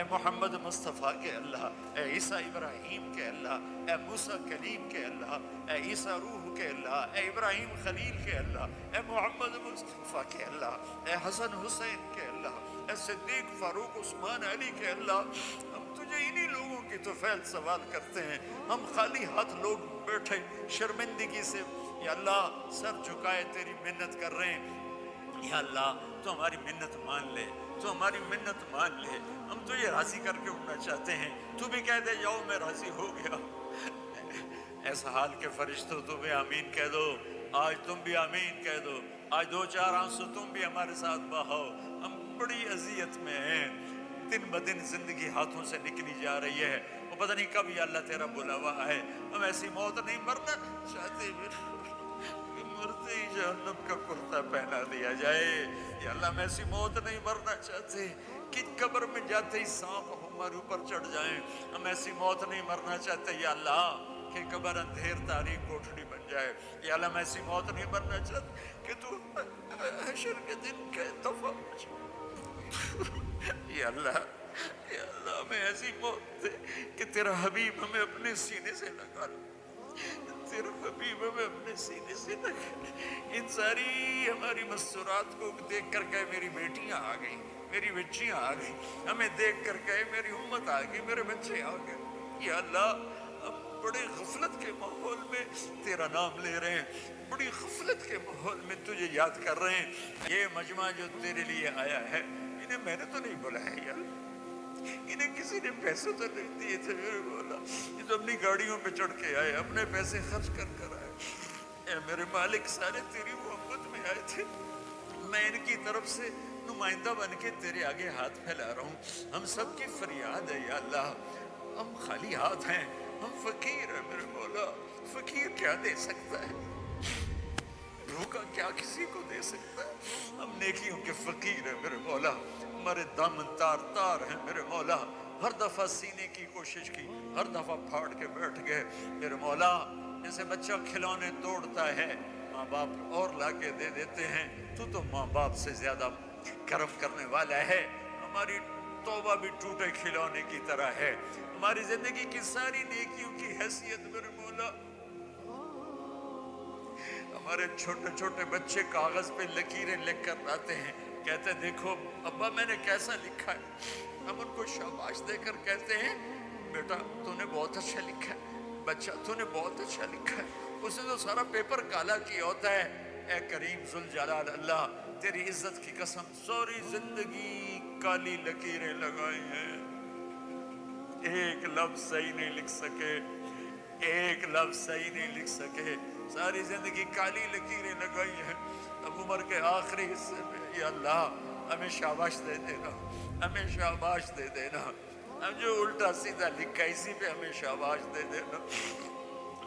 اے محمد مصطفیٰ کے اللہ، اے عیسیٰ ابراہیم کے اللہ، اے موسیٰ کلیم کے اللہ، اے عیسیٰ روح کے اللہ، اے ابراہیم خلیل کے اللہ، اے محمد مصطفیٰ کے اللہ، اے حسن حسین کے اللہ، اے صدیق فاروق عثمان علی کے اللہ، ہم تجھے انہی لوگوں کی تو فعل سوال کرتے ہیں، ہم خالی ہاتھ لوگ بیٹھے شرمندگی سے یا اللہ سر جھکائے تیری منت کر رہے ہیں، یا اللہ تو ہماری منت مان لے، تو ہماری منت مان لے، ہم تجھے راضی کر کے اٹھنا چاہتے ہیں، تو بھی کہہ دے جاؤ میں راضی ہو گیا۔ ایسا حال کے فرشتوں تم بھی آمین کہہ دو، آج تم بھی آمین کہہ دو، آج دو چار آنسو تم بھی ہمارے ساتھ بہاؤ، ہم بڑی اذیت میں ہیں، دن بدن زندگی ہاتھوں سے نکلی جا رہی ہے، وہ پتہ نہیں کب یا اللہ تیرا بلاوا ہے، ہم ایسی موت نہیں مرنا چاہتے، مرتے ہی جہنم کا کرتا پہنا دیا جائے، یا اللہ ہم ایسی موت نہیں مرنا چاہتے کہ قبر میں جاتے ہی سانپ ہمارے اوپر چڑھ جائیں، ہم ایسی موت نہیں مرنا چاہتے یا اللہ کہ قبر اندھیر تاریک کوٹھڑی بن جائے، یا اللہ ہم ایسی موت نہیں مرنا چاہتے کہ تو حشر کے دن کا دفعہ یا اللہ ہمیں ایسی موت دے کہ تیرا حبیب ہمیں اپنے سینے سے لگا لے، تیرا حبیب ہمیں اپنے سینے سے لگا لے۔ ان ساری ہماری مستورات کو دیکھ کر کہے میری بیٹیاں آ گئی، میری بچیاں آ گئی، ہمیں دیکھ کر کہے میری امت آ گئی، میرے بچے آ گئے، یا اللہ ہم بڑے غفلت کے ماحول میں تیرا نام لے رہے ہیں، بڑی غفلت کے ماحول میں تجھے یاد کر رہے ہیں۔ یہ مجمع جو تیرے لیے آیا ہے انہیں میں نے تو نہیں بلایا یا انہیں کسی نے پیسے تو نہیں دیے تھے میرے مولا، یہ تو اپنی گاڑیوں پہ چڑھ کے آئے، اپنے پیسے خرچ کر کر آئے، اے میرے مالک سارے تیری محبت میں آئے تھے، میں ان کی طرف سے نمائندہ بن کے تیرے آگے ہاتھ پھیلا رہا ہوں، ہم سب کی فریاد ہے یا اللہ، ہم خالی ہاتھ ہیں، ہم فقیر ہیں میرے مولا، فقیر کیا دے سکتا ہے، بھوکا کیا کسی کو دے سکتا ہے، ہم نیکیوں کے فقیر ہیں میرے مولا، ہمارے دامن تار تار ہیں میرے مولا، ہر دفعہ سینے کی کوشش کی، ہر دفعہ پھاڑ کے بیٹھ گئے میرے مولا، جیسے بچہ کھلونے توڑتا ہے ماں باپ اور لا کے دے دیتے ہیں، تو ماں باپ سے زیادہ کرم کرنے والا ہے، ہماری توبہ بھی ٹوٹے کھلونے کی طرح ہے، ہماری زندگی کی ساری نیکیوں کی حیثیت میرے مولا، ہمارے چھوٹے چھوٹے بچے کاغذ پہ لکیریں لکھ کر لاتے ہیں، کہتے ہیں دیکھو ابا میں نے کیسا لکھا ہے، ہم ان کو شاباش دے کر کہتے ہیں بیٹا تو نے بہت اچھا لکھا ہے، بچہ تو نے بہت اچھا لکھا ہے، اس نے تو سارا پیپر کالا کیا ہوتا ہے، اے کریم ذوالجلال اللہ تیری عزت کی قسم ساری زندگی کالی لکیریں لگائی ہیں، ایک لفظ صحیح نہیں لکھ سکے، ایک لفظ صحیح نہیں لکھ سکے، ساری زندگی کالی لکیریں لگائی ہیں، اب عمر کے آخری حصے میں یا اللہ ہمیں شاباش دے دینا، ہمیں شاباش دے دینا، ہم جو الٹا سیدھا لکھا اسی پہ ہمیں شاباش دے دینا،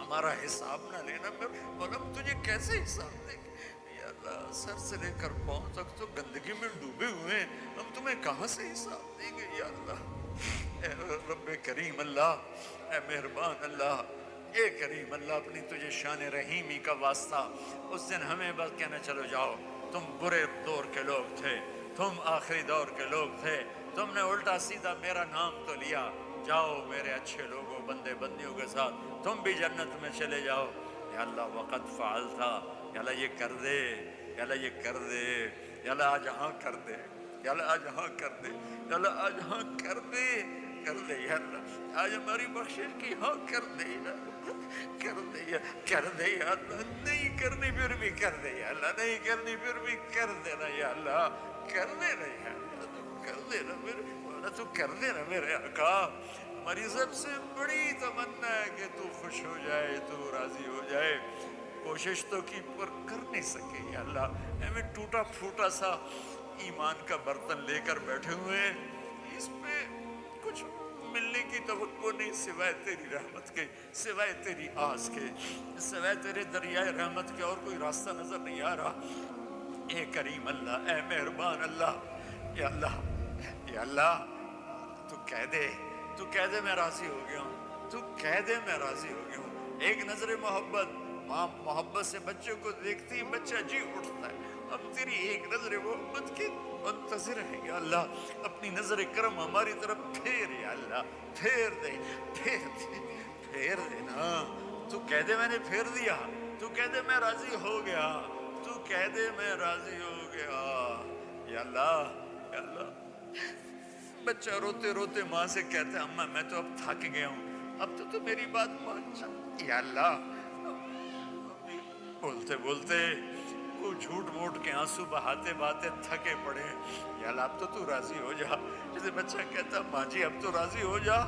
ہمارا حساب نہ لینا، مولا ہم تجھے کیسے حساب دیں گے یا اللہ، سر سے لے کر پاؤں تک تو گندگی میں ڈوبے ہوئے ہیں، ہم تمہیں کہاں سے حساب دیں گے یا اللہ، اے رب کریم اللہ، اے مہربان اللہ، اے کریم اللہ اپنی تجھے شان رحیمی کا واسطہ اس دن ہمیں بس کہنا چلو جاؤ، تم برے دور کے لوگ تھے، تم آخری دور کے لوگ تھے، تم نے الٹا سیدھا میرا نام تو لیا، جاؤ میرے اچھے لوگوں بندے بندیوں کے ساتھ تم بھی جنت میں چلے جاؤ، یا اللہ وقت فعال تھا، یا اللہ یہ کر دے، یا اللہ یہ کر دے، یا اللہ آج ہاں کر دے، یا اللہ آج ہاں کر دے، یا اللہ آج ہاں کر دے، کر دے یا اللہ، آج ہماری بخشش کی ہاں کر دے یا اللہ، کر دے یا کر دے یا اللہ، نہیں کرنی پھر بھی کر دے یا اللہ، نہیں کرنی پھر بھی کر دینا یا اللہ، کر دینا یا اللہ، تو کر دینا میرے مولا، تو کر دینا میرے آقا، ہماری سب سے بڑی تمنا ہے کہ تو خوش ہو جائے، تو راضی ہو جائے، کوشش تو کی پر کر نہیں سکے یا اللہ، ہمیں ٹوٹا پھوٹا سا ایمان کا برتن لے کر بیٹھے ہوئے ہیں، اس پہ کچھ ملنے کی توقع نہیں سوائے تیری رحمت کے، سوائے تیری آس کے، سوائے تیرے دریائے رحمت کے اور کوئی راستہ نظر نہیں آ رہا، اے کریم اللہ، اے مہربان اللہ، یا اللہ، یا اللہ تو کہہ دے، تو کہہ دے میں راضی ہو گیا ہوں، تو کہہ دے میں راضی ہو گیا ہوں، ایک نظر محبت، ماں محبت سے بچے کو دیکھتی بچہ جی اٹھتا ہے، ہم تیری ایک نظر محبت کے منتظر ہیں یا اللہ. اپنی نظر کرم ہماری طرف پھیر یا اللہ, پھیر دے, پھیر دے, پھیر دے نا. تو کہہ دے میں نے پھیر دیا, تو کہہ دے میں راضی ہو گیا, تو کہہ دے میں راضی ہو گیا یا اللہ. یا اللہ, بچہ روتے روتے ماں سے کہتا ہے اماں میں تو اب تھک گیا ہوں, اب تو میری بات مان جا یا اللہ. بولتے بولتے وہ جھوٹ موٹ کے آنسو بہاتے بہاتے تھکے پڑے. یا اللہ اب تو راضی ہو جا. جیسے بچہ کہتا ماں جی اب تو راضی ہو جا,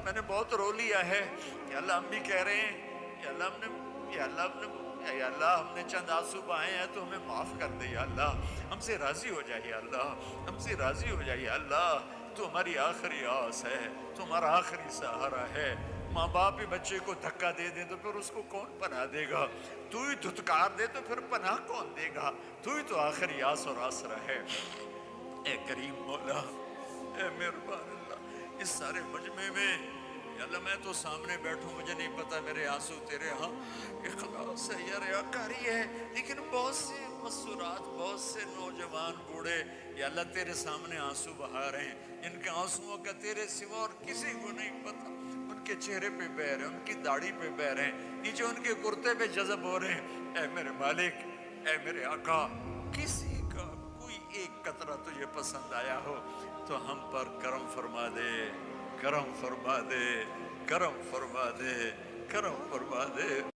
میں نے بہت رو لیا ہے. یا اللہ ہم بھی کہہ رہے ہیں یا اللہ ہم نے, یا اللہ ہم نے, یا اللہ ہم نے چند آنسو بہائے ہیں تو ہمیں معاف کر دے یا اللہ. ہم سے راضی ہو جائے یا اللہ, ہم سے راضی ہو جائے یا اللہ. تو ہماری آخری آس ہے, تو ہمارا آخری سہارا ہے. ماں باپ ہی بچے کو دھکا دے دیں تو پھر اس کو کون پناہ دے گا؟ تو ہی دھتکار دے تو پھر پناہ کون دے گا؟ تو ہی تو آخری آس اور آسرا ہے. اے کریم مولا, اے مہربان اللہ, اس سارے مجمع میں یا اللہ میں تو سامنے بیٹھوں, مجھے نہیں پتا میرے آنسو تیرے ہاں اخلاص ہے یا ریاکاری ہے, لیکن بہت سے مسورات, بہت سے نوجوان بوڑھے یا اللہ تیرے سامنے آنسو بہا رہے ہیں, ان کے آنسوؤں کا تیرے سوا اور کسی کو نہیں پتا. ان کے چہرے پہ بہر ہیں, ان کی داڑھی پہ بہر ہیں, نیچے ان کے کرتے پہ جذب ہو رہے ہیں. اے میرے مالک, اے میرے آقا, کسی کا کوئی ایک قطرہ تجھے پسند آیا ہو تو ہم پر کرم فرما دے, کرم فرما دے, کرم فرما دے, کرم فرما دے.